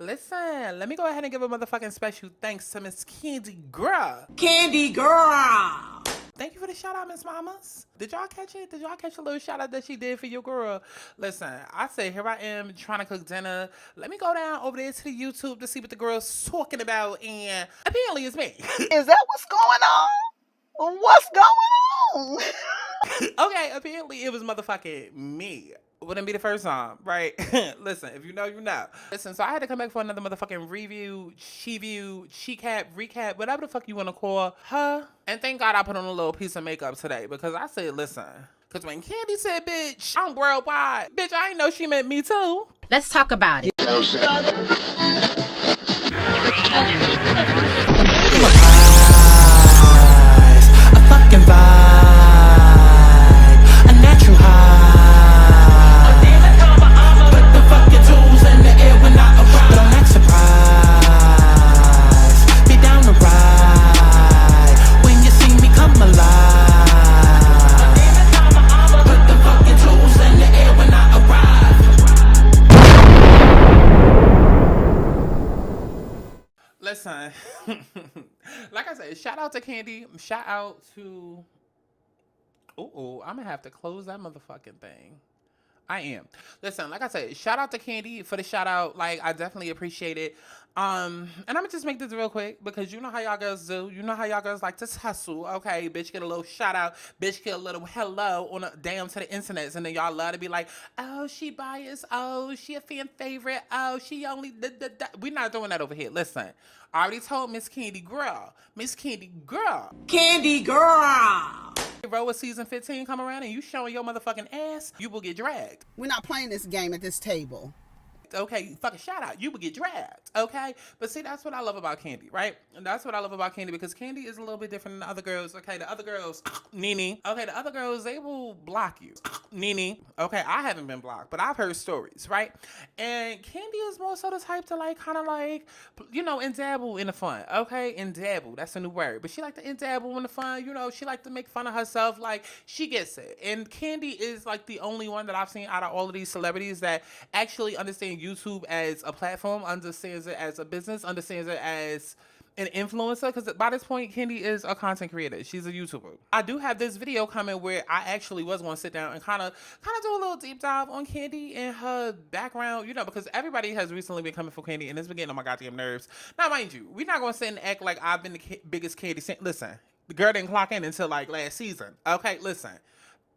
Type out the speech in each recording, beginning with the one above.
Listen, let me go ahead and give a motherfucking special thanks to Miss Candy Girl. Candy Girl. Thank you for the shout out, Miss Mamas. Did y'all catch it? Did y'all catch a little shout out that she did for your girl? Listen, I say here I am trying to cook dinner. Let me go down over there to the YouTube to see what the girl's talking about, and apparently it's me. Is that what's going on? What's going on? Okay, apparently it was motherfucking me. Wouldn't be the first time, right? Listen, if you know, you know. Listen, so I had to come back for another motherfucking review, recap, whatever the fuck you want to call her. And thank God I put on a little piece of makeup today because I said, listen, because when Candy said, bitch, I'm worldwide, bitch, I didn't know she meant me too. Let's talk about it. A fucking vibe, a natural high. Put the fucking tools in the air when I arrive. Don't act surprised, be down to ride. When you see me come alive. Put the fucking tools in the air when I arrive. Listen, like I said, shout out to Candy. Shout out to... Ooh, I'm going to have to close that motherfucking thing. I am. Listen, like I said, shout out to Candy for the shout out. Like, I definitely appreciate it. And I'm going to just make this real quick because you know how y'all girls do. You know how y'all girls like to tussle. Okay, bitch get a little shout out. Bitch get a little hello on down to the internet. And then y'all love to be like, oh, she biased. Oh, she a fan favorite. Oh, she only... We're not doing that over here. Listen, I already told Miss Candy Girl. Miss Candy Girl. Candy Girl. Row of season 15 come around and you showing your motherfucking ass, you will get dragged. We're not playing this game at this table. Okay, fucking shout out, you will get dragged, okay? But see, that's what I love about Candy, right? And that's what I love about Candy because Candy is a little bit different than the other girls, okay? The other girls, Nene, okay, the other girls, they will block you. Nene, okay, I haven't been blocked, but I've heard stories, right? And Candy is more so the type to like, kind of like, you know, dabble in the fun, okay? Dabble, that's a new word. But she like to dabble in the fun, you know, she like to make fun of herself, like, she gets it. And Candy is like the only one that I've seen out of all of these celebrities that actually understand YouTube as a platform, understands it as a business, understands it as an influencer, because by this point Candy is a content creator. She's a YouTuber. I do have this video coming where I actually was going to sit down and kind of do a little deep dive on Candy and her background, you know, because everybody has recently been coming for Candy and it's been getting on my goddamn nerves. Now mind you, we're not going to sit and act like I've been the biggest Candy listen, the girl didn't clock in until like last season, okay? Listen,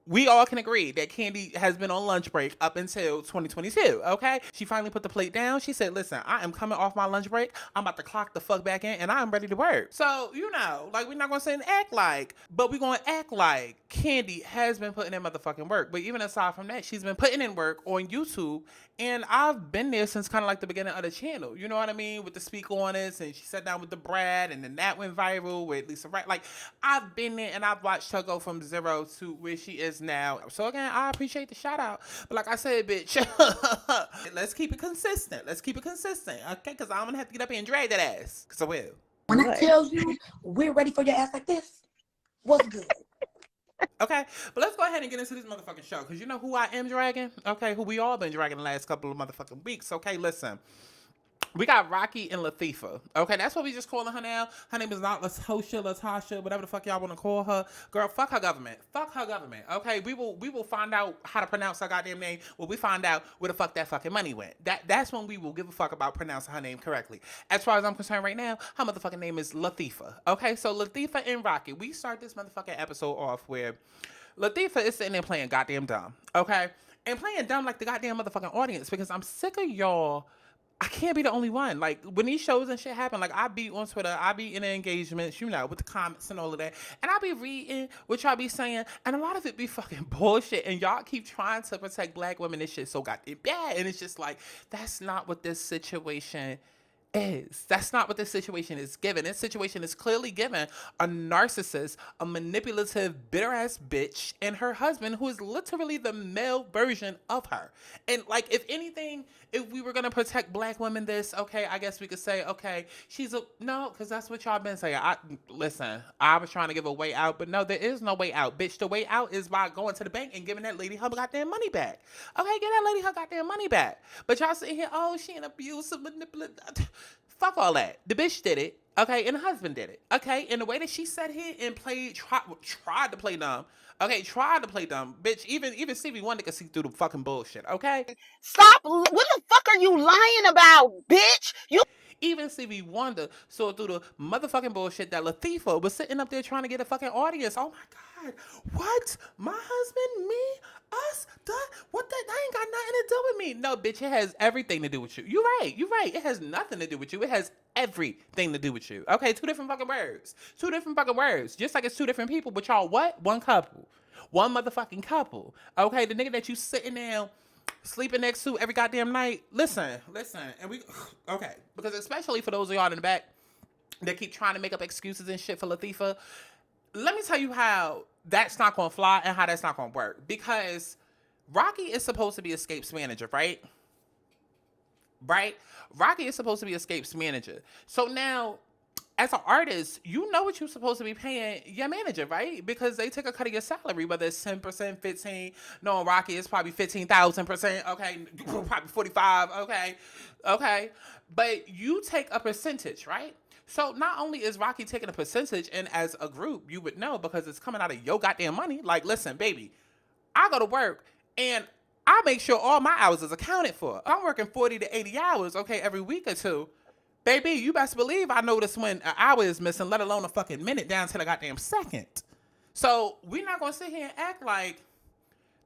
we all can agree that Candy has been on lunch break up until 2022, okay? She finally put the plate down. She said, listen, I am coming off my lunch break. I'm about to clock the fuck back in, and I'm ready to work. So, you know, like, we're not going to sit and act like, but we're going to act like Candy has been putting in motherfucking work. But even aside from that, she's been putting in work on YouTube, and I've been there since kind of like the beginning of the channel. You know what I mean? With the Speak On It, and she sat down with the Brad, and then that went viral with Lisa Wright. Like, I've been there, and I've watched her go from zero to where she is now. So again, I appreciate the shout out. But like I said, bitch, let's keep it consistent. Let's keep it consistent, okay? Because I'm going to have to get up here and drag that ass. Because I will. When I tell you we're ready for your ass like this, what's good? Okay, but let's go ahead and get into this motherfucking show. Because you know who I am dragging? Okay, who we all been dragging the last couple of motherfucking weeks. Okay, listen. We got Rocky and Latifah. Okay, that's what we just calling her now. Her name is not Latocha, whatever the fuck y'all want to call her. Girl, fuck her government. Fuck her government. Okay, we will find out how to pronounce her goddamn name when we find out where the fuck that fucking money went. That's when we will give a fuck about pronouncing her name correctly. As far as I'm concerned right now, her motherfucking name is Latifah. Okay, so Latifah and Rocky. We start this motherfucking episode off where Latifah is sitting there playing goddamn dumb. Okay, and playing dumb like the goddamn motherfucking audience because I'm sick of y'all. I can't be the only one. Like, when these shows and shit happen, like, I be on Twitter, I be in the engagements, you know, with the comments and all of that, and I be reading what y'all be saying, and a lot of it be fucking bullshit, and y'all keep trying to protect black women. This shit so goddamn bad, and it's just like, that's not what this situation is. That's not what this situation is given. This situation is clearly given a narcissist, a manipulative, bitter ass bitch, and her husband, who is literally the male version of her. And like, if anything, if we were gonna protect black women, this okay, I guess we could say, okay, she's a no, because that's what y'all been saying. Listen, I was trying to give a way out, but no, there is no way out, bitch. The way out is by going to the bank and giving that lady her goddamn money back. Okay, get that lady her goddamn money back. But y'all sitting here, oh, she an abusive, manipulative. Fuck all that. The bitch did it, okay, and the husband did it, okay. And the way that she sat here and tried to play dumb, okay, tried to play dumb, bitch. Even Stevie Wonder could see through the fucking bullshit, okay. Stop. What the fuck are you lying about, bitch? Even Stevie Wonder saw through the motherfucking bullshit that Latifah was sitting up there trying to get a fucking audience. Oh my God. What? My husband? Me? Us? What? That ain't got nothing to do with me. No, bitch, it has everything to do with you. You're right. You're right. It has nothing to do with you. It has everything to do with you. Okay, two different fucking words. Two different fucking words. Just like it's two different people, but y'all what? One couple. One motherfucking couple. Okay, the nigga that you sitting down sleeping next to every goddamn night. Listen, and we okay, because especially for those of y'all in the back that keep trying to make up excuses and shit for Latifah, let me tell you how that's not gonna fly and how that's not gonna work. Because Rocky is supposed to be Xscape's manager, right? Right? Rocky is supposed to be Xscape's manager. So now, as an artist, you know what you're supposed to be paying your manager, right? Because they take a cut of your salary, whether it's 10%, 15%. No, Rocky is probably 15,000%. Okay, probably 45. Okay. But you take a percentage, right? So not only is Rocky taking a percentage, and as a group, you would know because it's coming out of your goddamn money. Like, listen, baby, I go to work and I make sure all my hours is accounted for. I'm working 40 to 80 hours, okay, every week or two. Baby, you best believe I notice when an hour is missing, let alone a fucking minute down to the goddamn second. So we're not gonna sit here and act like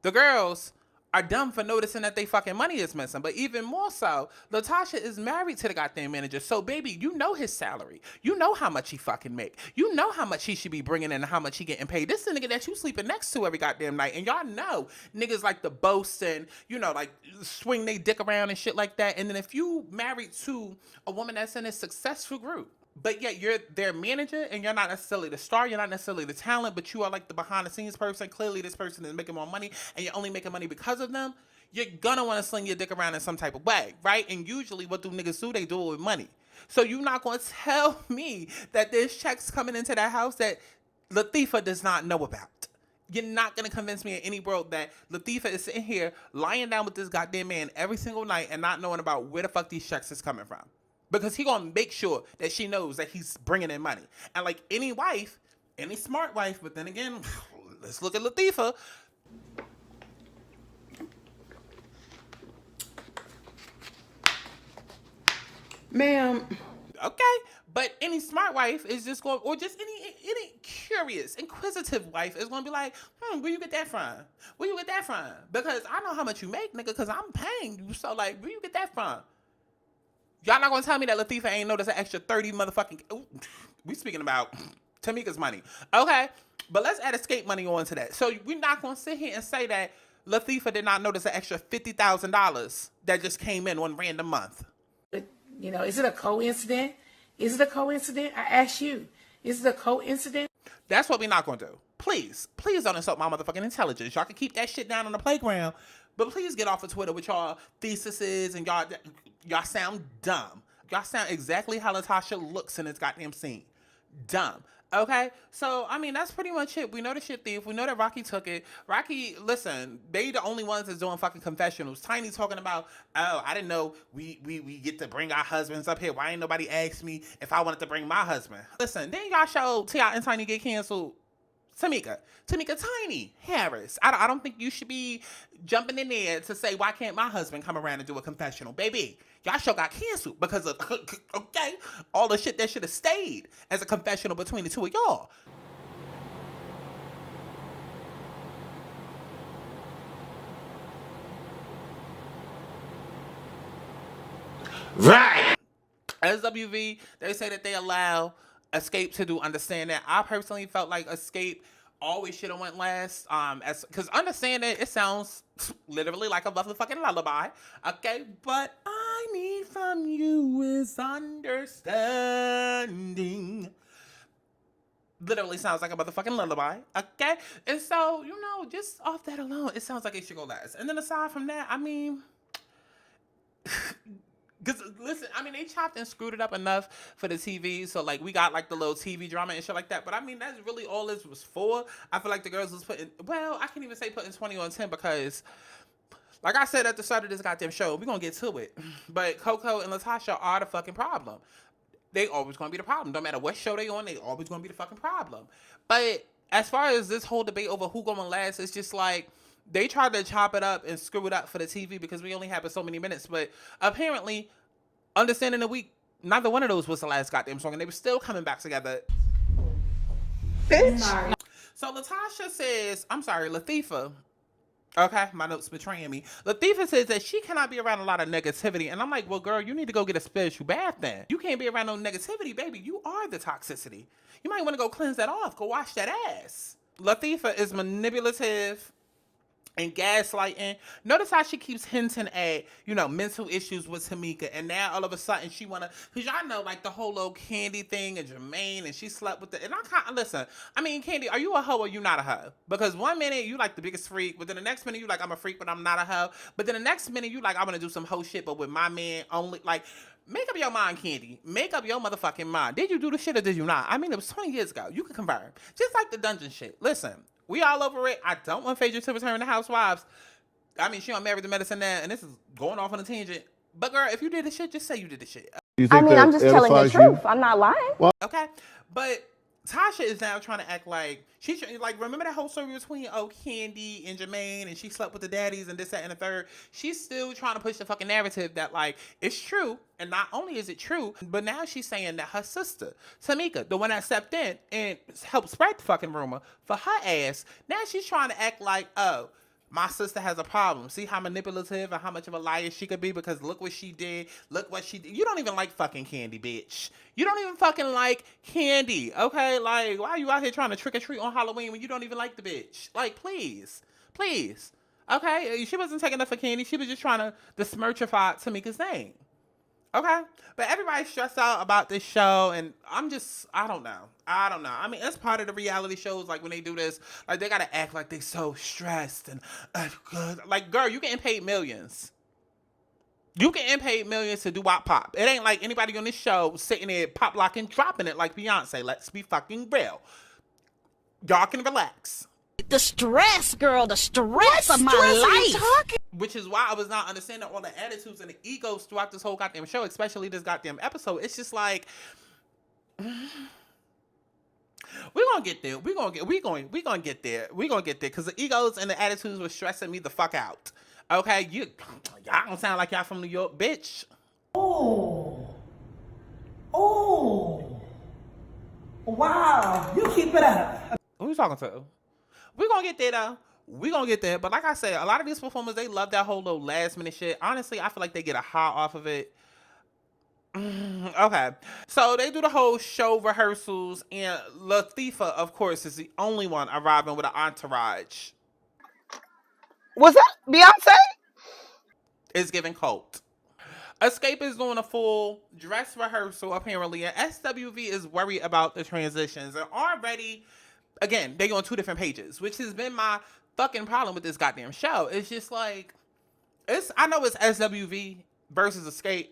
the girls are dumb for noticing that they fucking money is missing. But even more so, Latocha is married to the goddamn manager. So baby, you know his salary. You know how much he fucking make. You know how much he should be bringing in and how much he getting paid. This is the nigga that you sleeping next to every goddamn night. And y'all know niggas like to boast and, you know, like swing they dick around and shit like that. And then if you married to a woman that's in a successful group, but yet you're their manager and you're not necessarily the star, you're not necessarily the talent, but you are like the behind the scenes person. Clearly this person is making more money and you're only making money because of them. You're gonna want to sling your dick around in some type of way, right? And usually what do niggas do? They do it with money. So you're not gonna tell me that there's checks coming into that house that Latifah does not know about. You're not gonna convince me in any world that Latifah is sitting here lying down with this goddamn man every single night and not knowing about where the fuck these checks is coming from. Because he gonna make sure that she knows that he's bringing in money. And like any wife, any smart wife, but then again, let's look at Latifah. Ma'am. Okay, but any smart wife is just going, or just any curious, inquisitive wife is gonna be like, where you get that from? Where you get that from? Because I know how much you make, nigga, because I'm paying you. So like, where you get that from? Y'all not gonna tell me that Latifah ain't noticed an extra 30 motherfucking... Ooh, we speaking about Tamika's money. Okay, but let's add Xscape money on to that. So we're not gonna sit here and say that Latifah did not notice an extra $50,000 that just came in one random month. You know, is it a coincidence? Is it a coincidence? I ask you, is it a coincidence? That's what we're not gonna do. Please don't insult my motherfucking intelligence. Y'all can keep that shit down on the playground, but please get off of Twitter with y'all theses and y'all sound dumb. Y'all sound exactly how Latocha looks in this goddamn scene. Dumb. Okay? So, I mean, that's pretty much it. We know the shit thief. We know that Rocky took it. Rocky, listen, they the only ones that's doing fucking confessionals. Tiny talking about, oh, I didn't know we get to bring our husbands up here. Why ain't nobody asked me if I wanted to bring my husband? Listen, then y'all show T.I. and Tiny get canceled. Tamika Tiny Harris. I don't think you should be jumping in there to say, why can't my husband come around and do a confessional? Baby, y'all show got canceled because of, okay, all the shit that should have stayed as a confessional between the two of y'all. Right. SWV, they say that they allow Xscape to do Understand That. I personally felt like Xscape always should have went last. Because Understand That, it sounds literally like a motherfucking lullaby. Okay, but I need from you misunderstanding. Literally sounds like a motherfucking lullaby, okay? And so, you know, just off that alone, it sounds like it should go last. And then aside from that, I mean, because listen, I mean, they chopped and screwed it up enough for the TV. So like, we got like the little TV drama and shit like that. But I mean, that's really all this was for. I feel like the girls was putting, well, I can't even say putting 20 on 10 because, like I said at the start of this goddamn show, we're gonna get to it. But Coko and Latocha are the fucking problem. They always gonna be the problem. No matter what show they on, they always gonna be the fucking problem. But as far as this whole debate over who gonna last, it's just like they tried to chop it up and screw it up for the TV because we only have so many minutes. But apparently, understanding the week, neither one of those was the last goddamn song, and they were still coming back together. Bitch. So Latocha says, I'm sorry, Latifah. Okay, my notes betraying me. Latifah says that she cannot be around a lot of negativity. And I'm like, well, girl, you need to go get a spiritual bath then. You can't be around no negativity, baby. You are the toxicity. You might want to go cleanse that off. Go wash that ass. Latifah is manipulative and gaslighting. Notice how she keeps hinting at, you know, mental issues with Tamika. And now all of a sudden she wanna, cause y'all know like the whole little Candy thing and Jermaine and she slept with the, and I can't, listen, I mean, Candy, are you a hoe or you not a hoe? Because one minute you like the biggest freak, but then the next minute you like, I'm a freak, but I'm not a hoe. But then the next minute you like, I wanna do some hoe shit, but with my man only, like, make up your mind, Candy. Make up your motherfucking mind. Did you do the shit or did you not? I mean, it was 20 years ago. You can confirm. Just like the dungeon shit. Listen, we all over it. I don't want Phaedra to return to Housewives. I mean, she don't marry the medicine now, and this is going off on a tangent. But girl, if you did the shit, just say you did the shit. I mean, I'm just telling the truth. I'm not lying. Okay? But Tasha is now trying to act like she's like, remember that whole story between Candy and Jermaine and she slept with the daddies and this, that, and the third? She's still trying to push the fucking narrative that like it's true, and not only is it true, but now she's saying that her sister, Tamika, the one that stepped in and helped spread the fucking rumor for her ass, now she's trying to act like, oh, my sister has a problem. See how manipulative and how much of a liar she could be because look what she did. Look what she did. You don't even like fucking Candy, bitch. You don't even fucking like Candy, okay? Like, why are you out here trying to trick or treat on Halloween when you don't even like the bitch? Like, please. Please. Okay? She wasn't taking up for Candy. She was just trying to besmirchify Tamika's name. Okay? But everybody's stressed out about this show, and I don't know. I mean, it's part of the reality shows, like, when they do this, like, they gotta act like they so stressed and good. Like, girl, you getting paid millions. You getting paid millions to do pop. It ain't like anybody on this show sitting there pop locking, dropping it like Beyonce. Let's be fucking real. Y'all can relax. The stress, girl, the stress of my life. Which is why I was not understanding all the attitudes and the egos throughout this whole goddamn show, especially this goddamn episode. It's just like, we're gonna get there. We're gonna get there. Because the egos and the attitudes were stressing me the fuck out. Okay, y'all don't sound like y'all from New York, bitch. Oh, wow, you keep it up. Who you talking to? We're gonna get there though. We're gonna get there. But like I said, a lot of these performers, they love that whole little last minute shit. Honestly, I feel like they get a high off of it. Okay. So they do the whole show rehearsals, and Latifah, of course, is the only one arriving with an entourage. Was that Beyonce? It's giving cult. Xscape is doing a full dress rehearsal, apparently, and SWV is worried about the transitions. And already, again, they on two different pages, which has been my fucking problem with this goddamn show. It's just like, I know it's SWV versus Xscape,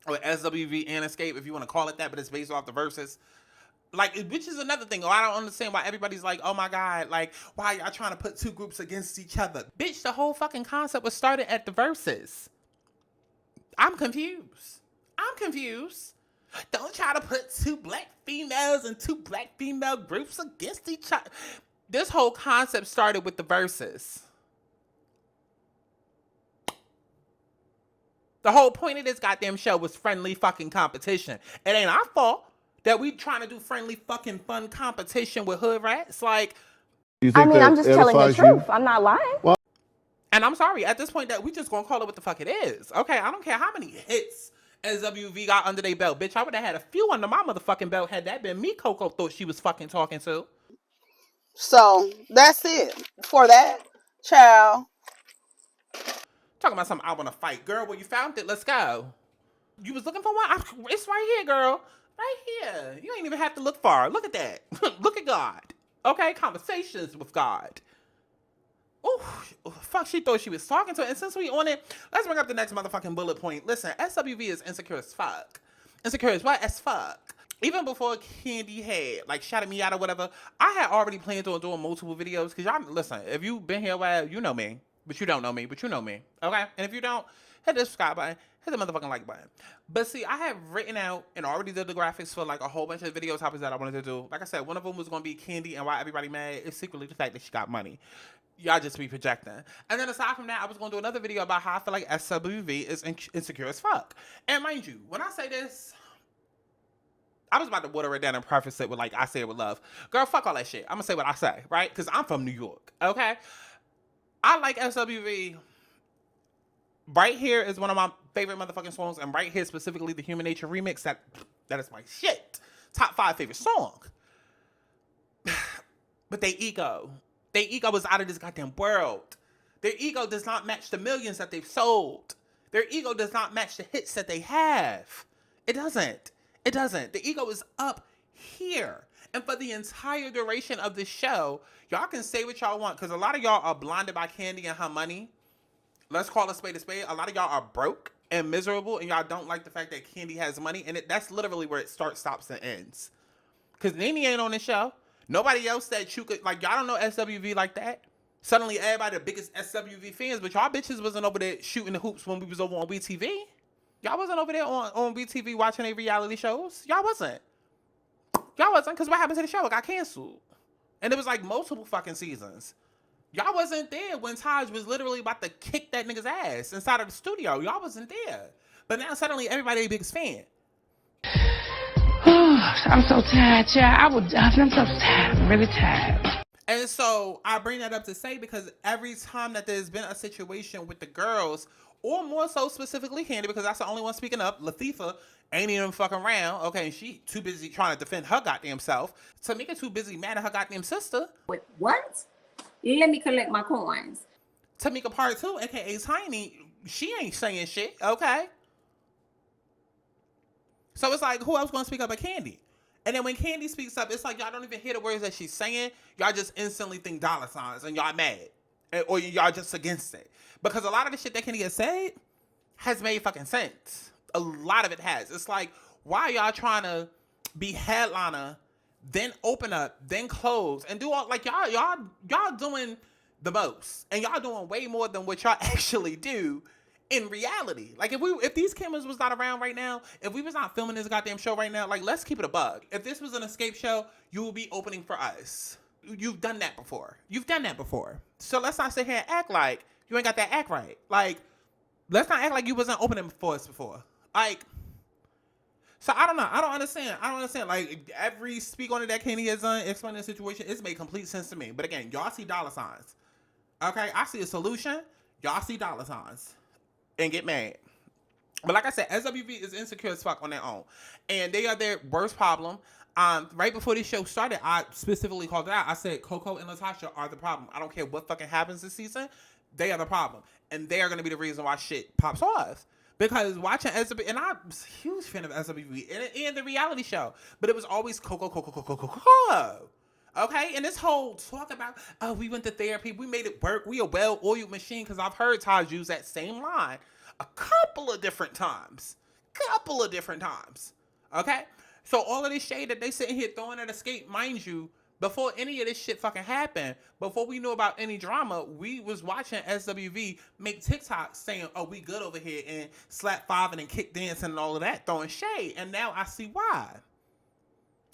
or SWV and Xscape, if you want to call it that, but it's based off the verses. Like, which is another thing. I don't understand why everybody's like, oh my God, like, why y'all trying to put two groups against each other? Bitch, the whole fucking concept was started at the verses. I'm confused. Don't try to put two black females and two black female groups against each other. This whole concept started with the verses. The whole point of this goddamn show was friendly fucking competition. It ain't our fault that we trying to do friendly fucking fun competition with hood rats. Like, I mean, I'm just telling the truth. I'm not lying. Well, and I'm sorry, at this point that we just gonna call it what the fuck it is. Okay, I don't care how many hits SWV got under their belt. Bitch, I would have had a few under my motherfucking belt had that been me Coko thought she was fucking talking to. So that's it for that, child. Talking about something I want to fight. Girl, well, you found it. Let's go. You was looking for one? It's right here, girl. Right here. You ain't even have to look far. Look at that. Look at God. Okay? Conversations with God. Oh, fuck, she thought she was talking to her. And since we on it, let's bring up the next motherfucking bullet point. Listen, SWV is insecure as fuck. Insecure as what? As fuck. Even before Candy had, like, shouted me out or whatever, I had already planned on doing multiple videos. Because y'all, listen, if you've been here a while, you know me. But you don't know me, but you know me. Okay? And if you don't, hit the subscribe button. Hit the motherfucking like button. But see, I have written out and already did the graphics for, like, a whole bunch of video topics that I wanted to do. Like I said, one of them was going to be Candy and why everybody mad is secretly the fact that she got money. Y'all just be projecting. And then aside from that, I was going to do another video about how I feel like SWV is insecure as fuck. And mind you, when I say this, I was about to water it down and preface it with, like, I say it with love. Girl, fuck all that shit. I'm going to say what I say, right? Because I'm from New York, okay? I like SWV. Right Here is one of my favorite motherfucking songs. And Right Here, specifically the Human Nature remix, that is my shit. Top 5 favorite song. But their ego is out of this goddamn world. Their ego does not match the millions that they've sold. Their ego does not match the hits that they have. It doesn't. It doesn't. The ego is up here. And for the entire duration of the show, y'all can say what y'all want, because a lot of y'all are blinded by Candy and her money. Let's call a spade a spade. A lot of y'all are broke and miserable, and y'all don't like the fact that Candy has money. And that's literally where it starts, stops, and ends. Because Nene ain't on the show. Nobody else that you could, like, y'all don't know SWV like that. Suddenly, everybody the biggest SWV fans, but y'all bitches wasn't over there shooting the hoops when we was over on BTV. Y'all wasn't over there on BTV watching their reality shows. Y'all wasn't. Y'all wasn't, because what happened to the show? It got canceled. And it was like multiple fucking seasons. Y'all wasn't there when Taj was literally about to kick that nigga's ass inside of the studio. Y'all wasn't there. But now suddenly everybody their biggest fan. I'm so tired, child. I'm so tired. I'm really tired. And so I bring that up to say, because every time that there's been a situation with the girls, or more so specifically Candy, because that's the only one speaking up, Latifah ain't even fucking around. Okay, she too busy trying to defend her goddamn self. Tamika too busy mad at her goddamn sister. Wait, what? Let me collect my coins. Tamika Part 2, aka Tiny, she ain't saying shit, okay? So it's like, who else gonna speak up but Candy? And then when Candy speaks up, it's like y'all don't even hear the words that she's saying. Y'all just instantly think dollar signs and y'all mad. Or y'all just against it. Because a lot of the shit that Candy has said has made fucking sense. A lot of it has. It's like, why y'all trying to be headliner, then open up, then close, and do all, like, y'all doing the most. And y'all doing way more than what y'all actually do in reality. Like, if these cameras was not around right now, if we was not filming this goddamn show right now, like, let's keep it a bug. If this was an escape show, you will be opening for us. You've done that before. So let's not sit here and act like you ain't got that act right. Like, let's not act like you wasn't opening for us before. Like, so I don't know. I don't understand. Like, every speak on it that Candy has done, explaining the situation, it's made complete sense to me. But again, y'all see dollar signs. Okay? I see a solution. Y'all see dollar signs. And get mad. But like I said, SWV is insecure as fuck on their own. And they are their worst problem. Right before this show started, I specifically called it out. I said Coko and Latocha are the problem. I don't care what fucking happens this season. They are the problem. And they are going to be the reason why shit pops off. Because watching SWV, and I'm a huge fan of SWV and the reality show. But it was always Coko. Okay? And this whole talk about, oh, we went to therapy. We made it work. We a well-oiled machine. Because I've heard Taj use that same line a couple of different times. Okay? So all of this shade that they sitting here throwing at Xscape, mind you, before any of this shit fucking happened, before we knew about any drama, we was watching SWV make TikToks saying, oh, we good over here, and slap 5 and kick dancing and all of that, throwing shade. And now I see why.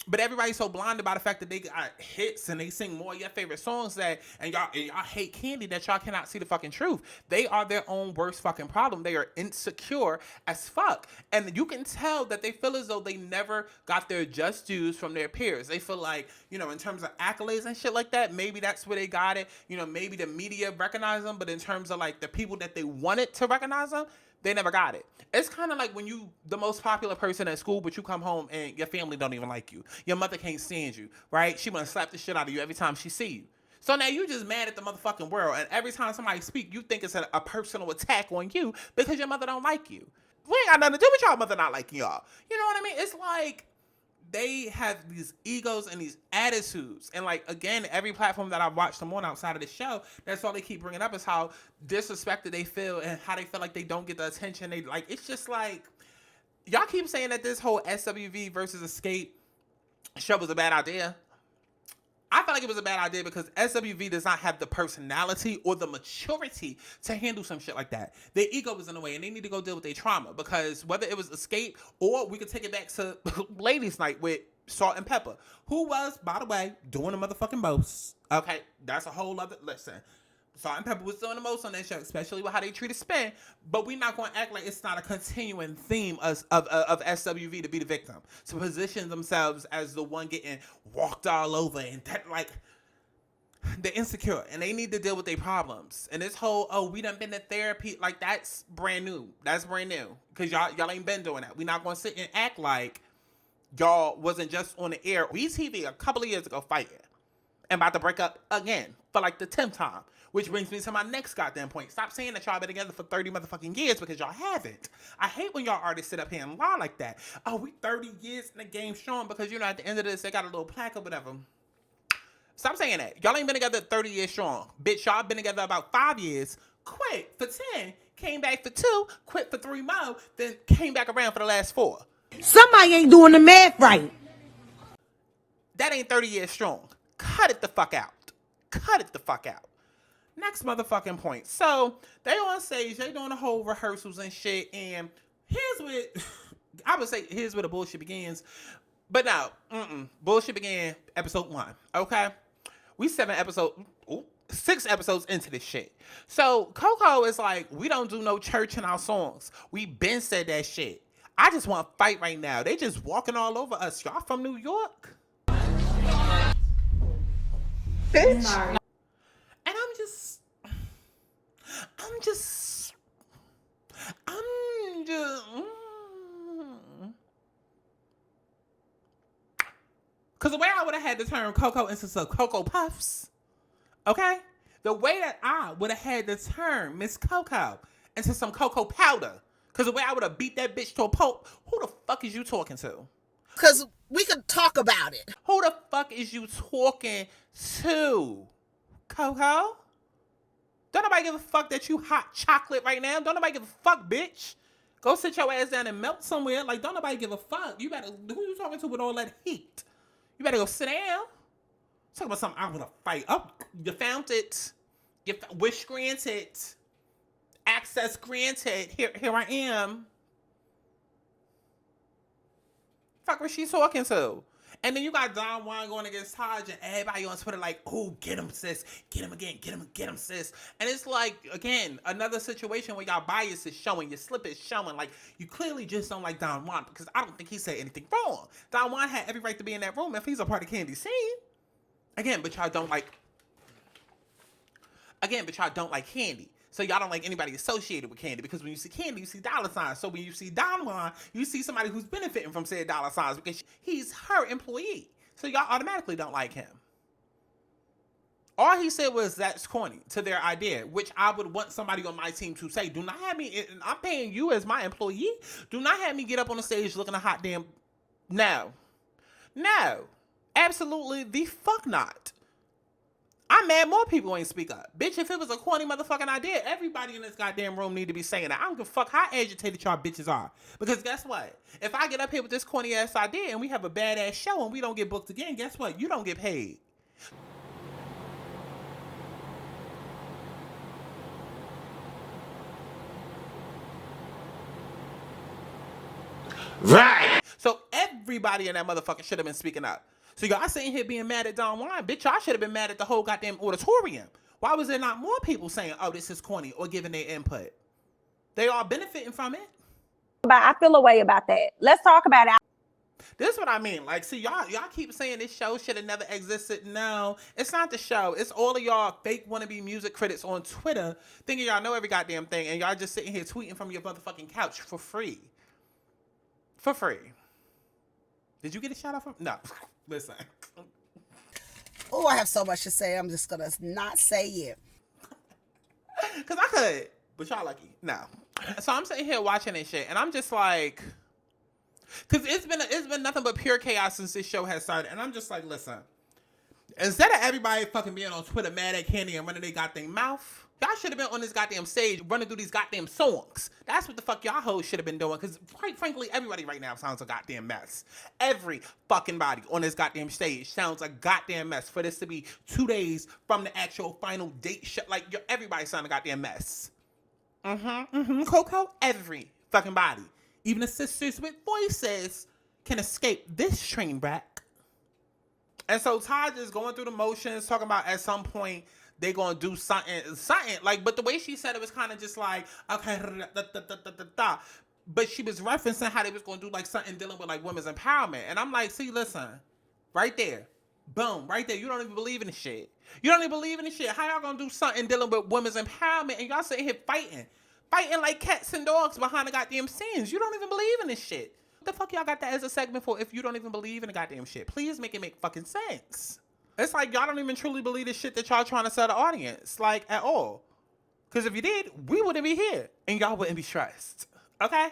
But everybody's so blinded by the fact that they got hits and they sing more of your favorite songs and y'all hate Candy that y'all cannot see the fucking truth. They are their own worst fucking problem. They are insecure as fuck. And you can tell that they feel as though they never got their just dues from their peers. They feel like, you know, in terms of accolades and shit like that, maybe that's where they got it. You know, maybe the media recognized them, but in terms of like the people that they wanted to recognize them, they never got it. It's kind of like when you the most popular person at school, but you come home and your family don't even like you. Your mother can't stand you, right? She want to slap the shit out of you every time she see you. So now you just mad at the motherfucking world, and every time somebody speak, you think it's a personal attack on you because your mother don't like you. We ain't got nothing to do with y'all mother not liking y'all. You know what I mean? It's like they have these egos and these attitudes. And like, again, every platform that I've watched them on outside of the show, that's all they keep bringing up is how disrespected they feel and how they feel like they don't get the attention. They like, it's just like, y'all keep saying that this whole SWV versus Xscape show was a bad idea. I felt like it was a bad idea because SWV does not have the personality or the maturity to handle some shit like that. Their ego is in the way and they need to go deal with their trauma, because whether it was Xscape or we could take it back to Ladies Night with Salt and Pepper, who was, by the way, doing the motherfucking most. Okay, that's a whole other, listen. Salt and Pepper was doing the most on that show, especially with how they treated Spin. But we're not going to act like it's not a continuing theme of SWV to be the victim, to position themselves as the one getting walked all over, and that, like, they're insecure and they need to deal with their problems. And this whole, oh, we done been to therapy, like, that's brand new. That's brand new, because y'all ain't been doing that. We're not going to sit and act like y'all wasn't just on the air. WeTV a couple of years ago fighting and about to break up again for like the 10th time. Which brings me to my next goddamn point. Stop saying that y'all been together for 30 motherfucking years, because y'all haven't. I hate when y'all artists sit up here and lie like that. Oh, we 30 years in the game strong, because, you know, at the end of this, they got a little plaque or whatever. Stop saying that. Y'all ain't been together 30 years strong. Bitch, y'all been together about 5 years, quit for 10, came back for 2, quit for 3 more, then came back around for the last 4. Somebody ain't doing the math right. That ain't 30 years strong. Cut it the fuck out. Cut it the fuck out. Next motherfucking point. So they on stage, they doing the whole rehearsals and shit, and here's what I would say, here's where the bullshit begins. But no, bullshit began episode 1. Okay, we 6 episodes into this shit. So Coko is like, we don't do no church in our songs. We been said that shit. I just want to fight right now. They just walking all over us. Y'all from New York? Bitch. And I'm just, because the way I would have had to turn Coko into some Cocoa Puffs, okay? The way that I would have had to turn Miss Coko into some cocoa powder, because the way I would have beat that bitch to a pulp, who the fuck is you talking to? Because we could talk about it. Who the fuck is you talking to? Coko? Don't nobody give a fuck that you hot chocolate right now. Don't nobody give a fuck, bitch. Go sit your ass down and melt somewhere. Like, don't nobody give a fuck. You better, who you talking to with all that heat? You better go sit down. Talk about something I want to fight. Oh, you found it. You wish granted. Access granted. Here I am. Fuck was she talking to? And then you got Don Juan going against Taj, and everybody on Twitter like, oh, get him, sis. Get him again. Get him, sis. And it's like, again, another situation where y'all bias is showing, your slip is showing. Like, you clearly just don't like Don Juan, because I don't think he said anything wrong. Don Juan had every right to be in that room if he's a part of Candy's scene. Again, but y'all don't like Candy. So y'all don't like anybody associated with Candy, because when you see Candy, you see dollar signs. So when you see Don Juan, you see somebody who's benefiting from said dollar signs, because he's her employee. So y'all automatically don't like him. All he said was, that's corny to their idea, which I would want somebody on my team to say. Do not have me, I'm paying you as my employee. Do not have me get up on the stage looking a hot damn, no, absolutely the fuck not. I'm mad more people ain't speak up. Bitch, if it was a corny motherfucking idea, everybody in this goddamn room need to be saying that. I don't give a fuck how agitated y'all bitches are. Because guess what? If I get up here with this corny ass idea and we have a badass show and we don't get booked again, guess what? You don't get paid. Right. So everybody in that motherfucker should have been speaking up. So y'all sitting here being mad at Don Juan. Bitch, y'all should have been mad at the whole goddamn auditorium. Why was there not more people saying, oh, this is corny, or giving their input? They are benefiting from it. But I feel a way about that. Let's talk about it. This is what I mean. Like, see, y'all keep saying this show should have never existed. No, it's not the show. It's all of y'all fake wannabe music critics on Twitter thinking y'all know every goddamn thing, and y'all just sitting here tweeting from your motherfucking couch for free. For free. Did you get a shout out from? No. Listen. Oh, I have so much to say. I'm just going to not say it. Because I could. But y'all lucky. No. So I'm sitting here watching this shit, and I'm just like, because it's been nothing but pure chaos since this show has started, and I'm just like, listen, instead of everybody fucking being on Twitter mad at Candy and running their goddamn mouth, y'all should have been on this goddamn stage running through these goddamn songs. That's what the fuck y'all hoes should have been doing, because quite frankly, everybody right now sounds a goddamn mess. Every fucking body on this goddamn stage sounds a goddamn mess for this to be 2 days from the actual final date. Like, everybody sound a goddamn mess. Coko, every fucking body. Even the sisters with voices can escape this train wreck. And so Todd is going through the motions, talking about at some point they gonna do something. Like, but the way she said it was kind of just like, okay, but she was referencing how they was gonna do like something dealing with like women's empowerment. And I'm like, see, listen, right there. Boom, right there. You don't even believe in the shit. You don't even believe in the shit. How y'all gonna do something dealing with women's empowerment and y'all sitting here fighting like cats and dogs behind the goddamn scenes? You don't even believe in this shit. What the fuck y'all got that as a segment for if you don't even believe in the goddamn shit? Please make it make fucking sense. It's like y'all don't even truly believe the shit that y'all trying to sell the audience, like, at all. Because if you did, we wouldn't be here and y'all wouldn't be stressed. Okay?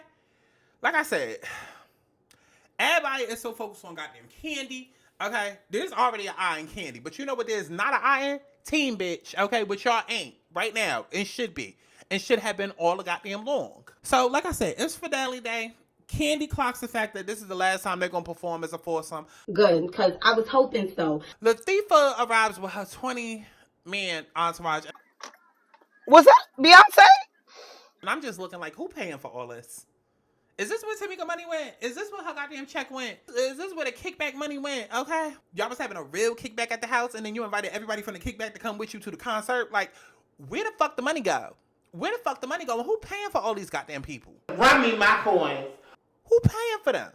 Like I said, everybody is so focused on goddamn Candy. Okay, there's already an eye in Candy, but you know what there's not an eye in? Team bitch, okay, which y'all ain't right now, and should be, and should have been all the goddamn long. So, like I said, it's Fidelity Day. Candy clocks the fact that this is the last time they're gonna perform as a foursome. Good, because I was hoping so. Latifah arrives with her 20-man entourage. Was that Beyonce? And I'm just looking like, who paying for all this? Is this where Tamika money went? Is this where her goddamn check went? Is this where the kickback money went? Okay. Y'all was having a real kickback at the house and then you invited everybody from the kickback to come with you to the concert? Like, where the fuck the money go? Where the fuck the money go? Who paying for all these goddamn people? Run me my coins. Who paying for them?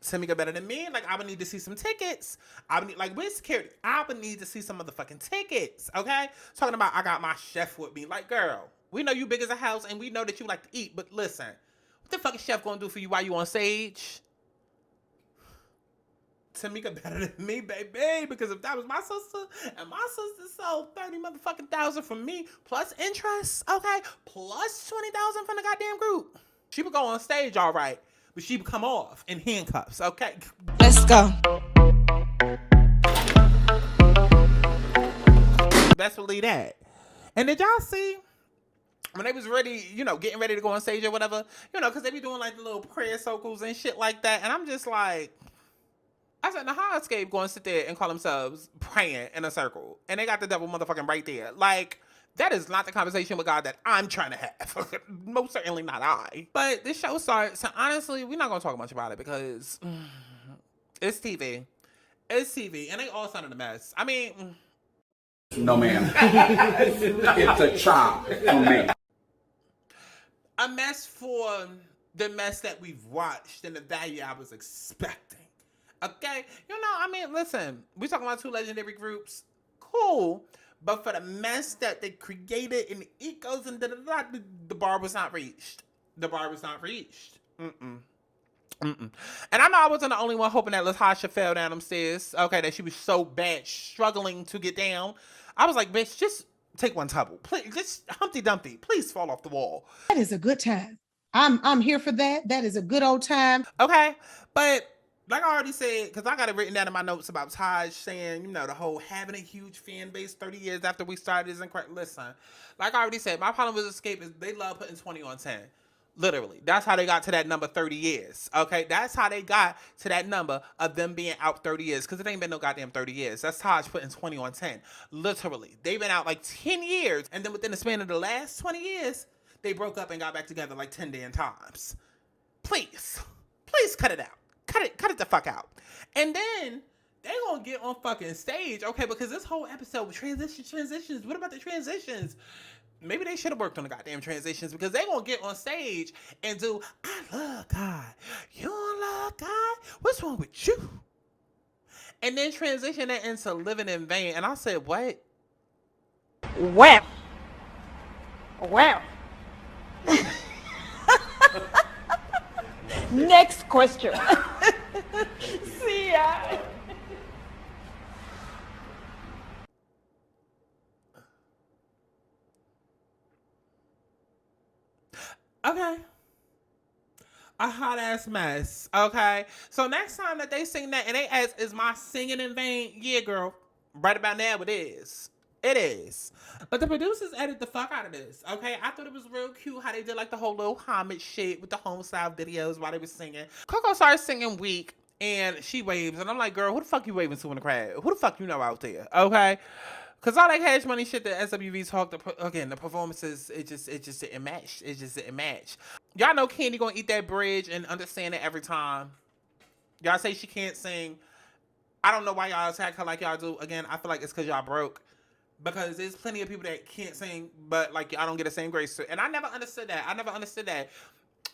Tamika better than me. Like, I would need to see some tickets. I would need, like, with security, I would need to see some motherfucking tickets, okay? Talking about I got my chef with me. Like, girl, we know you big as a house and we know that you like to eat, but listen, what the fuck is chef gonna do for you while you on stage? Tamika better than me, baby, because if that was my sister and my sister sold 30 motherfucking thousand from me plus interest, okay, plus 20,000 from the goddamn group, she would go on stage all right, but she would come off in handcuffs, okay? Let's go. Best believe that. And did y'all see when they was ready, you know, getting ready to go on stage or whatever, you know, because they be doing like the little prayer circles and shit like that. And I'm just like, I said, now how Xscape going to sit there and call themselves praying in a circle? And they got the devil motherfucking right there. Like, that is not the conversation with God that I'm trying to have. Most certainly not I. But this show starts, so honestly, we're not going to talk much about it because it's TV. It's TV. And they all sounded a mess. I mean... No, ma'am. It's a chop for me. A mess for the mess that we've watched and the value I was expecting. Okay? You know, I mean, listen, we talking about two legendary groups. Cool. But for the mess that they created in the ecos and the bar was not reached. The bar was not reached. And I know I wasn't the only one hoping that Latocha fell down them stairs. Okay, that she was so bad, struggling to get down. I was like, bitch, just take one tumble. Please, just Humpty Dumpty. Please fall off the wall. That is a good time. I'm here for that. That is a good old time. Okay, but like I already said, because I got it written down in my notes about Taj saying, you know, the whole having a huge fan base 30 years after we started is incredible. Listen, like I already said, my problem with Xscape is they love putting 20 on 10. Literally. That's how they got to that number 30 years. Okay? That's how they got to that number of them being out 30 years. Because it ain't been no goddamn 30 years. That's Taj putting 20 on 10. Literally. They've been out like 10 years. And then within the span of the last 20 years, they broke up and got back together like 10 damn times. Please. Please cut it out. Cut it the fuck out. And then they gonna get on fucking stage. Okay? Because this whole episode was transitions. What about the transitions? Maybe they should have worked on the goddamn transitions because they gonna get on stage and do, I love God. You don't love God? What's wrong with you? And then transition that into living in vain. And I said, what? Well. Next question. See ya. hot ass mess. Okay. So next time that they sing that and they ask, is my singing in vain? Yeah, girl. Right about now it is. It is. But the producers edited the fuck out of this. Okay. I thought it was real cute how they did like the whole little homage shit with the home style videos while they were singing. Coko started singing weak and she waves. And I'm like, girl, who the fuck you waving to in the crowd? Who the fuck you know out there? Okay. Cause all that Cash Money shit that SWV talked again, the performances, it just didn't match. It just didn't match. Y'all know Candy gonna eat that bridge and understand it every time. Y'all say she can't sing. I don't know why y'all attack her like y'all do. Again, I feel like it's cause y'all broke. Because there's plenty of people that can't sing, but like I don't get the same grace. And I never understood that.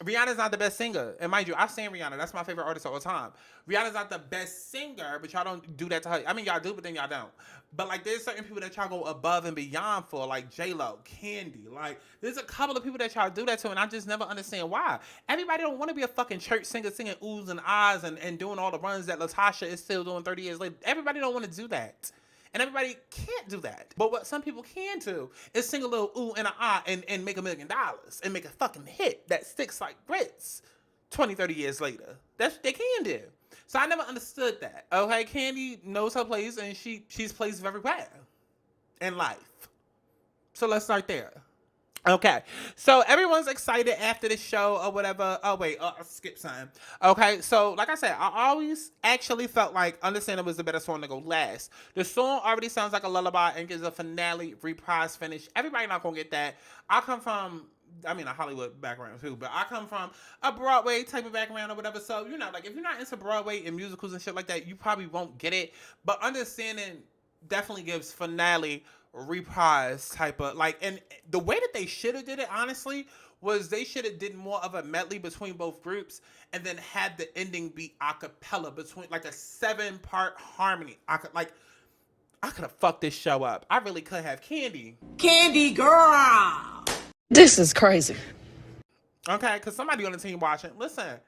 Rihanna's not the best singer. And mind you, I sing Rihanna. That's my favorite artist of all time. Rihanna's not the best singer, but y'all don't do that to her. I mean, y'all do, but then y'all don't. But like there's certain people that y'all go above and beyond for, like J-Lo, Candy. Like there's a couple of people that y'all do that to, and I just never understand why. Everybody don't want to be a fucking church singer singing oohs and ahs and doing all the runs that Latocha is still doing 30 years later. Everybody don't want to do that. And everybody can't do that. But what some people can do is sing a little ooh and a ah and make $1 million and make a fucking hit that sticks like grits 20, 30 years later. That's what they can do. So I never understood that. Okay, Candy knows her place and she's placed very well in life. So let's start there. Okay, so everyone's excited after the show or whatever. Oh, wait, I'll skip something. Okay, so like I said, I always actually felt like Understanding was the better song to go last. The song already sounds like a lullaby and gives a finale, reprise, finish. Everybody not gonna get that. I come from, a Hollywood background too, but I come from a Broadway type of background or whatever. So, like if you're not into Broadway and musicals and shit like that, you probably won't get it. But Understanding definitely gives finale, reprise type of like, and the way that they should have did it honestly was they should have did more of a medley between both groups and then had the ending be a cappella between like a 7-part harmony. I could have fucked this show up. I really could have. Candy girl, This is crazy. okay, because somebody on the team watching, listen,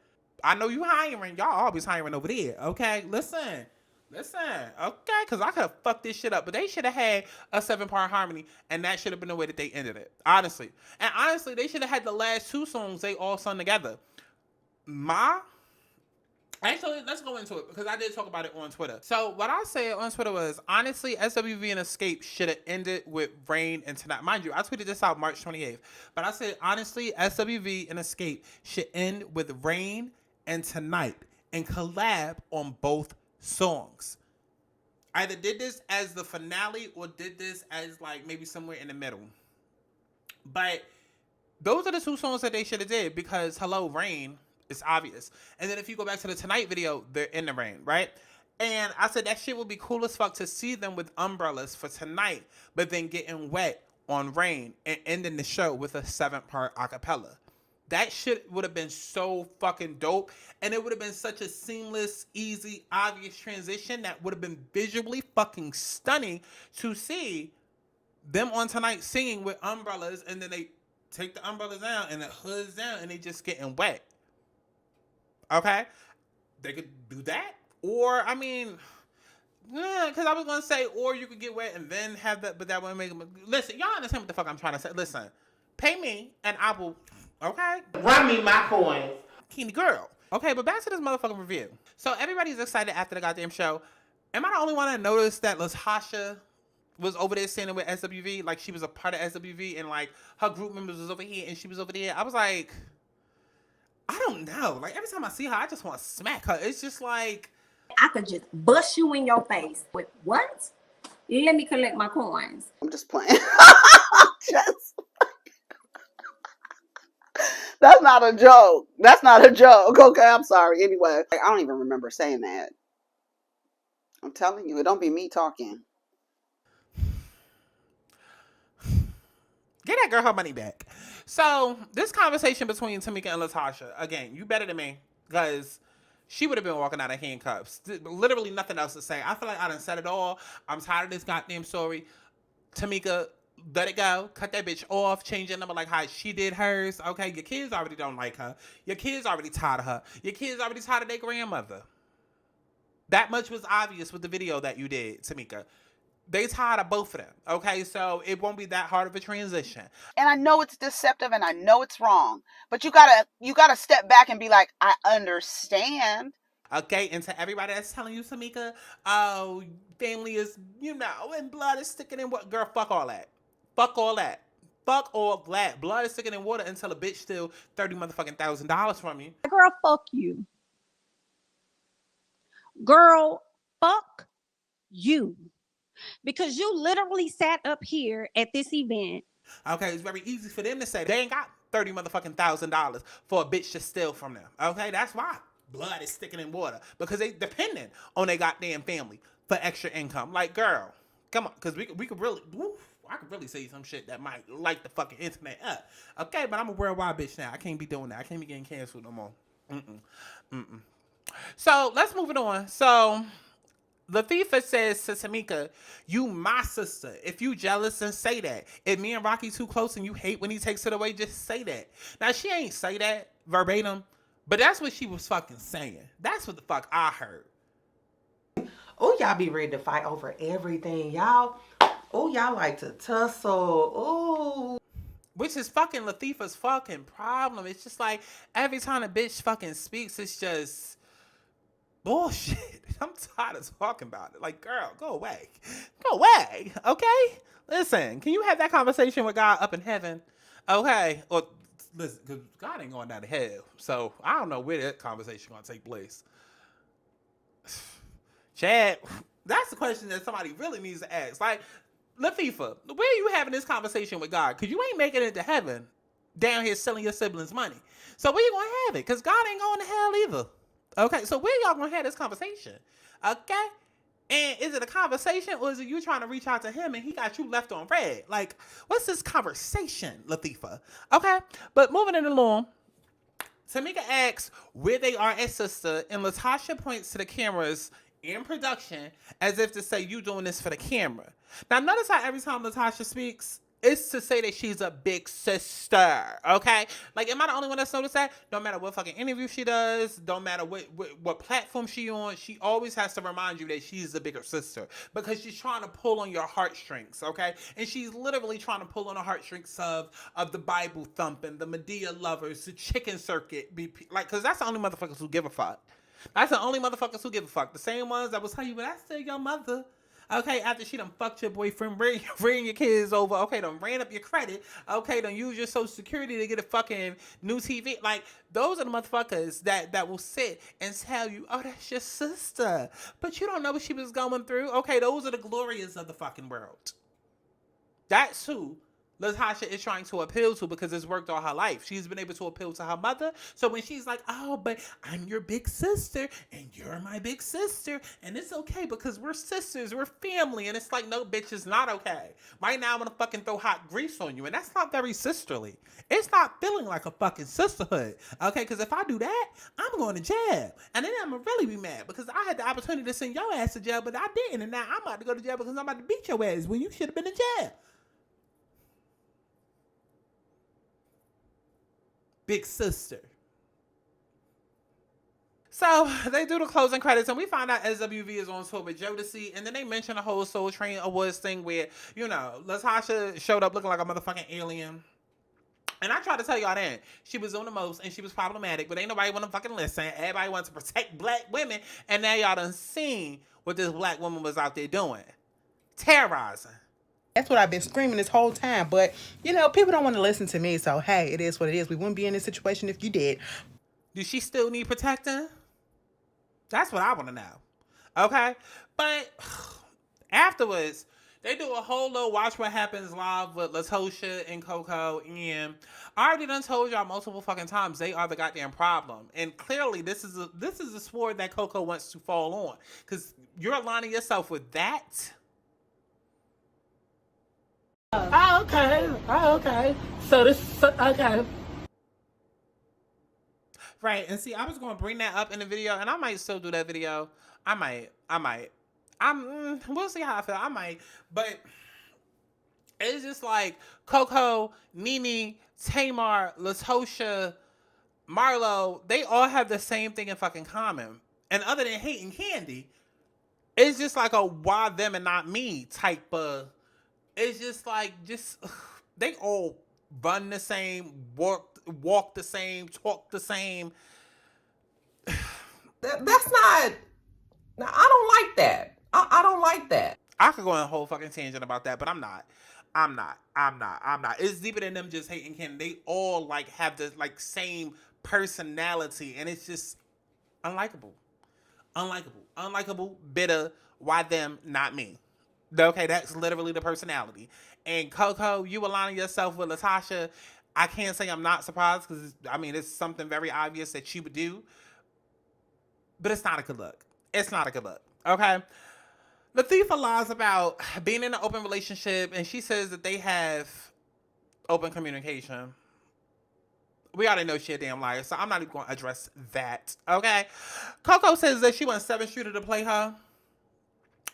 I know you hiring, y'all always hiring over there. Okay, listen, okay, because I could have fucked this shit up, but they should have had a 7-part harmony, and that should have been the way that they ended it, honestly. And honestly, they should have had the last 2 songs they all sung together. Actually, let's go into it, because I did talk about it on Twitter. So, what I said on Twitter was, honestly, SWV and Xscape should have ended with Rain and Tonight. Mind you, I tweeted this out March 28th, but I said, honestly, SWV and Xscape should end with Rain and Tonight and collab on both songs. Either did this as the finale or did this as like maybe somewhere in the middle. But those are the 2 songs that they should have did because Hello Rain is obvious. And then if you go back to the Tonight video, they're in the rain, right? And I said that shit would be cool as fuck to see them with umbrellas for Tonight, but then getting wet on Rain and ending the show with a 7-part acapella. That shit would have been so fucking dope. And it would have been such a seamless, easy, obvious transition that would have been visually fucking stunning to see them on Tonight singing with umbrellas and then they take the umbrellas down and the hood's down and they just getting wet. Okay? They could do that. Or, because I was going to say, or you could get wet and then have that, but that wouldn't make them. Listen, y'all understand what the fuck I'm trying to say. Listen, pay me and I will. Okay? Run me my coins. Candy girl. Okay, but back to this motherfucking review. So everybody's excited after the goddamn show. Am I the only one that noticed that Latocha was over there standing with SWV? Like she was a part of SWV and like her group members was over here and she was over there. I was like, I don't know. Like every time I see her, I just want to smack her. It's just like, I could just bust you in your face. With what? Let me collect my coins. I'm just playing. That's not a joke. That's not a joke. Okay, I'm sorry. Anyway, I don't even remember saying that. I'm telling you, it don't be me talking. Get that girl her money back. So, this conversation between Tamika and Latocha, again, you better than me, because she would have been walking out of handcuffs. Literally nothing else to say. I feel like I done said it all. I'm tired of this goddamn story. Tamika, let it go. Cut that bitch off. Change your number like how she did hers. Okay, your kids already don't like her. Your kids already tired of her. Your kids already tired of their grandmother. That much was obvious with the video that you did, Tamika. They tired of both of them. Okay, so it won't be that hard of a transition. And I know it's deceptive and I know it's wrong, but you gotta step back and be like, I understand. Okay, and to everybody that's telling you, Tamika, oh, family is, and blood is sticking in what? Girl, fuck all that. Fuck all that. Fuck all that. Blood is sticking in water until a bitch steal $30,000 from you. Girl, fuck you. Girl, fuck you. Because you literally sat up here at this event. Okay, it's very easy for them to say they ain't got $30,000 for a bitch to steal from them. Okay, that's why blood is sticking in water, because they dependent on their goddamn family for extra income. Like, girl, come on, because we could really, I could really say some shit that might light the fucking internet up. Okay, but I'm a worldwide bitch now. I can't be doing that. I can't be getting canceled no more. So let's move it on. So Latifah says to Tamika, you my sister. If you jealous, then say that. If me and Rocky too close and you hate when he takes it away, just say that. Now, she ain't say that verbatim, but that's what she was fucking saying. That's what the fuck I heard. Oh, y'all be ready to fight over everything. Y'all like to tussle. Oh. Which is fucking Latifah's fucking problem. It's just like every time a bitch fucking speaks, it's just bullshit. I'm tired of talking about it. Like, girl, go away. Go away. Okay? Listen, can you have that conversation with God up in heaven? Okay? Or listen, because God ain't going down to hell. So I don't know where that conversation gonna take place. Chad, that's the question that somebody really needs to ask. Like, Latifah, where are you having this conversation with God? Because you ain't making it to heaven down here selling your siblings money. So where you gonna have it? Because God ain't going to hell either. Okay, so where y'all gonna have this conversation? Okay? And is it a conversation, or is it you trying to reach out to him and he got you left on red? Like, what's this conversation, Latifah? Okay, but moving it along, Tamika asks where they are as sister, and Latocha points to the cameras in production as if to say, you doing this for the camera. Now, notice how every time Latocha speaks, it's to say that she's a big sister, okay? Like, am I the only one that's noticed that? No matter what fucking interview she does, don't matter what platform she on, she always has to remind you that she's the bigger sister, because she's trying to pull on your heartstrings, okay? And she's literally trying to pull on the heartstrings of the Bible thumping, the Medea lovers, the chicken circuit, like, because that's the only motherfuckers who give a fuck. That's the only motherfuckers who give a fuck. The same ones that will tell you, but that's still your mother. Okay, after she done fucked your boyfriend, bring your kids over, okay, done ran up your credit, okay, done use your social security to get a fucking new TV. Like, those are the motherfuckers that will sit and tell you, oh, that's your sister. But you don't know what she was going through. Okay, those are the glorious of the fucking world. That's who Latocha is trying to appeal to, because it's worked all her life. She's been able to appeal to her mother. So when she's like, oh, but I'm your big sister and you're my big sister, and it's okay because we're sisters, we're family. And it's like, no, bitch, it's not okay. Right now I'm gonna fucking throw hot grease on you, and that's not very sisterly. It's not feeling like a fucking sisterhood. Okay, because if I do that, I'm going to jail. And then I'm gonna really be mad because I had the opportunity to send your ass to jail, but I didn't. And now I'm about to go to jail because I'm about to beat your ass when you should have been in jail. Big sister. So they do the closing credits, and we find out SWV is on tour with Jodeci, and then they mention the whole Soul Train Awards thing where, Latocha showed up looking like a motherfucking alien. And I tried to tell y'all then, she was on the most and she was problematic, but ain't nobody want to fucking listen. Everybody wants to protect black women, and now y'all done seen what this black woman was out there doing. Terrorizing. That's what I've been screaming this whole time. But, people don't want to listen to me. So, hey, it is what it is. We wouldn't be in this situation if you did. Do she still need protecting? That's what I want to know. Okay? But afterwards, they do a whole little Watch What Happens live with Latocha and Coko. And I already done told y'all multiple fucking times they are the goddamn problem. And clearly, this is a sport that Coko wants to fall on. Because you're aligning yourself with that. Oh, okay. Okay. Right, and see, I was going to bring that up in the video, and I might still do that video. I might. We'll see how I feel. I might, but it's just like Coko, Nene, Tamar, Latocha, Marlo, they all have the same thing in fucking common. And other than hating Candy, It's just like a why them and not me type of. It's just like they all run the same, walk the same, talk the same. That's not. I don't like that. I don't like that. I could go on a whole fucking tangent about that, but I'm not. It's deeper than them just hating Ken. They all like have the like same personality, and it's just unlikable. Unlikable, bitter. Why them, not me? Okay, that's literally the personality. And Coko, you aligning yourself with Latocha. I can't say I'm not surprised because I mean it's something very obvious that she would do, but it's not a good look. It's not a good look. Okay. Latifa lies about being in an open relationship, and she says that they have open communication. We already know she a damn liar, so I'm not even going to address that, okay? Coko says that she wants 7 Shooter to play her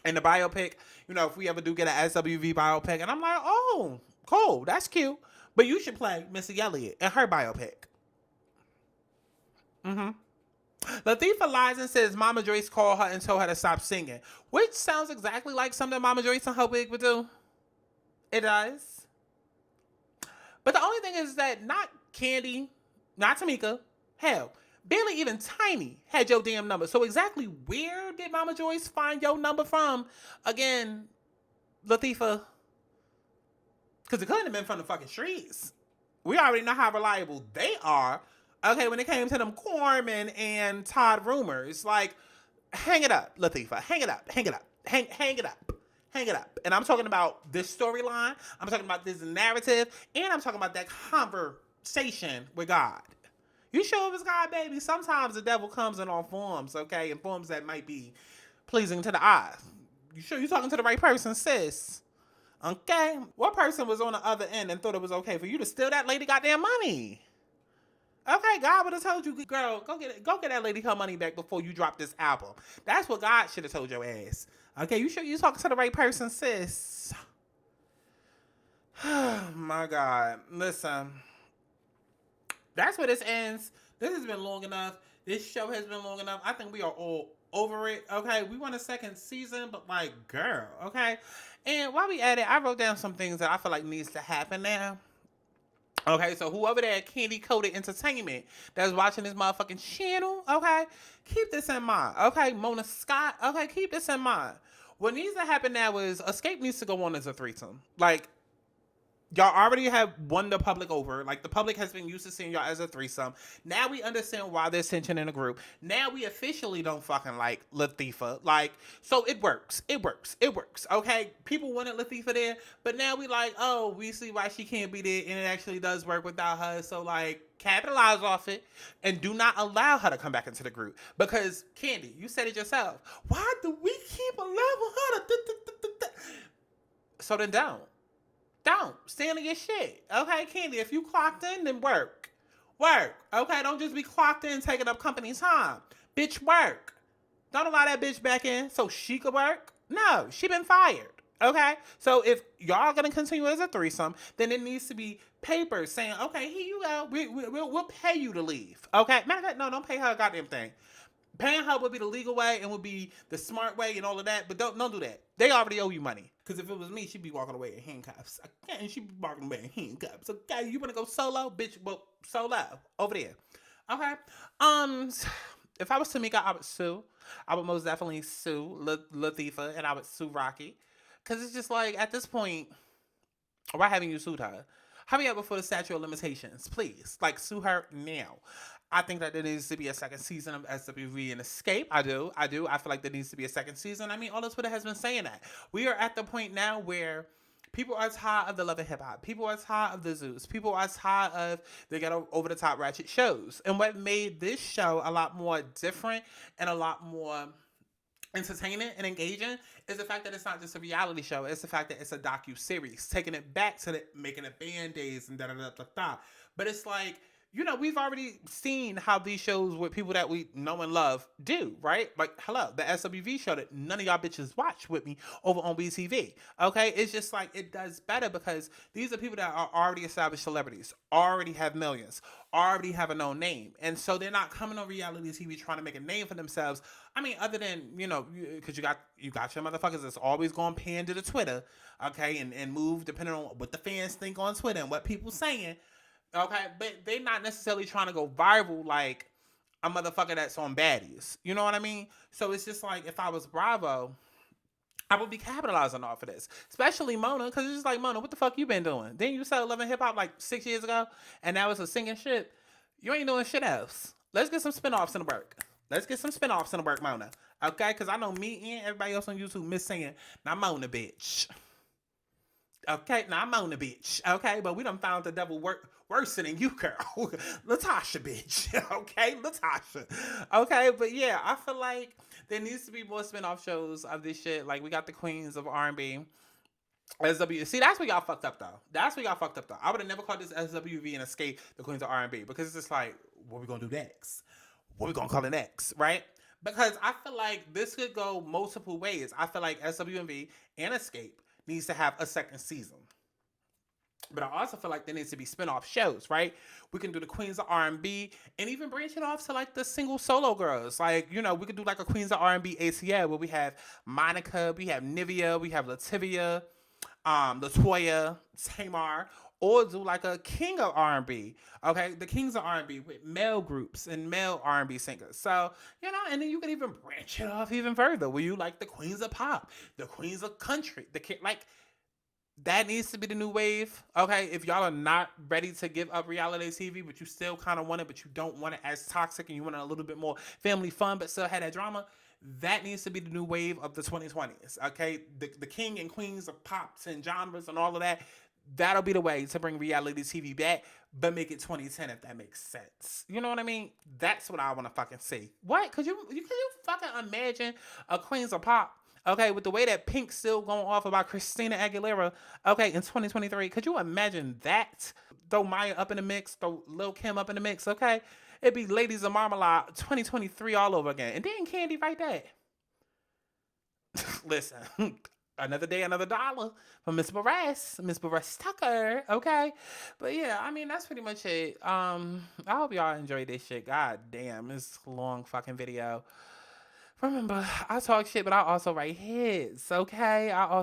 in the biopic. You know, if we ever do get an SWV biopic. And I'm like, oh, cool, that's cute. But you should play Missy Elliott in her biopic. Latifa lies and says Mama Joyce called her and told her to stop singing, which sounds exactly like something Mama Joyce and her wig would do. It does. But the only thing is that not Candy, not Tamika, hell, barely even Tiny had your damn number. So exactly where did Mama Joyce find your number from? Again, Latifa, because it couldn't have been from the fucking streets. We already know how reliable they are. Okay, when it came to them Corman and Todd rumors, like, hang it up, Latifa. Hang it up. Hang it up. And I'm talking about this storyline. I'm talking about this narrative. And I'm talking about that conversation with God. You sure it was God, baby? Sometimes the devil comes in all forms, okay? In forms that might be pleasing to the eyes. You sure you're talking to the right person, sis? Okay? What person was on the other end and thought it was okay for you to steal that lady goddamn money? Okay, God would have told you, girl, go get that lady her money back before you drop this album. That's what God should have told your ass. Okay, you sure you talking to the right person, sis? Oh my God. Listen. That's where this ends. This has been long enough. This show has been long enough. I think we are all over it. Okay, we want a second season, but like, girl, okay? And while we at it, I wrote down some things that I feel like needs to happen now. Okay, so whoever that Candy Coated Entertainment that's watching this motherfucking channel, okay, keep this in mind. Okay, Mona Scott, okay, keep this in mind. What needs to happen now is Xscape needs to go on as a threesome. Like, y'all already have won the public over. Like, the public has been used to seeing y'all as a threesome. Now we understand why there's tension in the group. Now we officially don't fucking like Latifa. Like, so it works. Okay? People wanted Latifa there, but now we like, oh, we see why she can't be there, and it actually does work without her. So, like, capitalize off it and do not allow her to come back into the group. Because, Candy, you said it yourself. Why do we keep allowing her to... So then don't. Don't. Stand on your shit. Okay, Candy, if you clocked in, then work. Okay, don't just be clocked in taking up company time. Bitch, work. Don't allow that bitch back in so she could work. No, she been fired. Okay? So if y'all gonna continue as a threesome, then it needs to be papers saying, okay, here you go. We'll pay you to leave. Okay? Matter of fact, no, don't pay her a goddamn thing. Paying her would be the legal way and would be the smart way and all of that, but don't do that. They already owe you money. Because if it was me, she'd be walking away in handcuffs. Okay, she'd be walking away in handcuffs. Okay, you want to go solo? Bitch, well, solo. Over there. Okay. If I was Tamika, I would sue. I would most definitely sue Latifa, and I would sue Rocky. Because it's just like, at this point, why haven't you sued her? Hurry up before the statute of limitations, please. Like, sue her now. I think that there needs to be a second season of SWV and Xscape. I do. I feel like there needs to be a second season. I mean, all of Twitter has been saying that. We are at the point now where people are tired of the Love and Hip Hop. People are tired of the Zeus. People are tired of the ghetto over-the-top ratchet shows. And what made this show a lot more different and a lot more entertaining and engaging is the fact that it's not just a reality show. It's the fact that it's a docu-series. Taking it back to making it Band-Aids and da-da-da-da-da. But it's like, we've already seen how these shows with people that we know and love do, right? Like, hello, the SWV show that none of y'all bitches watch with me over on BTV. Okay? It's just like, it does better because these are people that are already established celebrities, already have millions, already have a known name. And so they're not coming on reality TV trying to make a name for themselves. I mean, other than, because you got your motherfuckers that's always going to pan to the Twitter, okay, and move depending on what the fans think on Twitter and what people saying. Okay, but they're not necessarily trying to go viral like a motherfucker that's on baddies. You know what I mean? So it's just like, if I was Bravo, I would be capitalizing off of this. Especially Mona, because it's just like, Mona, what the fuck you been doing? Didn't you sell Love and Hip Hop like 6 years ago? And now it's a singing shit? You ain't doing shit else. Let's get some spinoffs in the work. Mona. Okay? Because I know me and everybody else on YouTube miss singing, now Mona, bitch. Okay, now I'm on the bitch. Okay, but we done found the devil worse than you, girl. Latocha, bitch. Okay, Latocha. Okay, but yeah, I feel like there needs to be more spinoff shows of this shit. Like, we got the Queens of R&B. SW. See, that's what y'all fucked up, though. I would have never called this SWV and Xscape the Queens of R&B, because it's just like, what we gonna do next? What we gonna call it next, right? Because I feel like this could go multiple ways. I feel like SWV and Xscape needs to have a second season. But I also feel like there needs to be spinoff shows, right? We can do the Queens of R&B and even branch it off to like the single solo girls. Like, we could do like a Queens of R&B ATL where we have Monica, we have Nivea, we have Lativia, Latoya, Tamar, or do like a King of R&B, okay? The Kings of R&B with male groups and male R&B singers. So, and then you could even branch it off even further where you like the Queens of Pop, the Queens of Country, that needs to be the new wave, okay? If y'all are not ready to give up reality TV, but you still kind of want it, but you don't want it as toxic and you want it a little bit more family fun, but still have that drama, that needs to be the new wave of the 2020s, okay? The king and queens of pops and genres and all of that, that'll be the way to bring reality TV back, but make it 2010 if that makes sense. You know what I mean? That's what I want to fucking see. What? Could you fucking imagine a Queens of Pop, okay, with the way that Pink's still going off about Christina Aguilera, okay, in 2023? Could you imagine that? Throw Maya up in the mix, throw Lil Kim up in the mix, okay? It'd be Ladies of Marmalade 2023 all over again. And then Candy right there. Listen, another day, another dollar from Miss Barres Tucker, okay? But yeah, I mean, that's pretty much it. I hope y'all enjoyed this shit. God damn, it's a long fucking video. Remember, I talk shit, but I also write hits, okay? I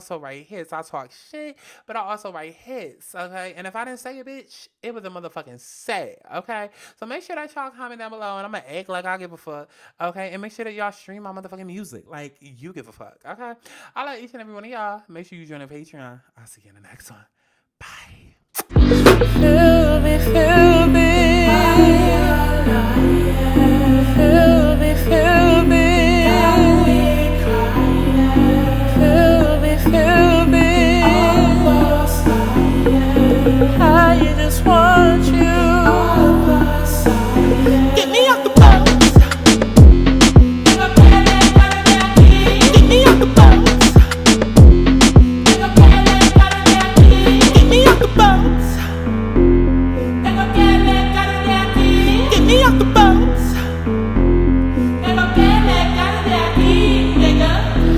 talk shit, but I also write hits, okay? And if I didn't say it, bitch, it was a motherfucking say, okay? So make sure that y'all comment down below, and I'm gonna act like I give a fuck, okay? And make sure that y'all stream my motherfucking music like you give a fuck, okay? I love each and every one of y'all. Make sure you join the Patreon. I'll see you in the next one. Bye. Feel me, feel me. Feel me, feel me. Feel me, I just want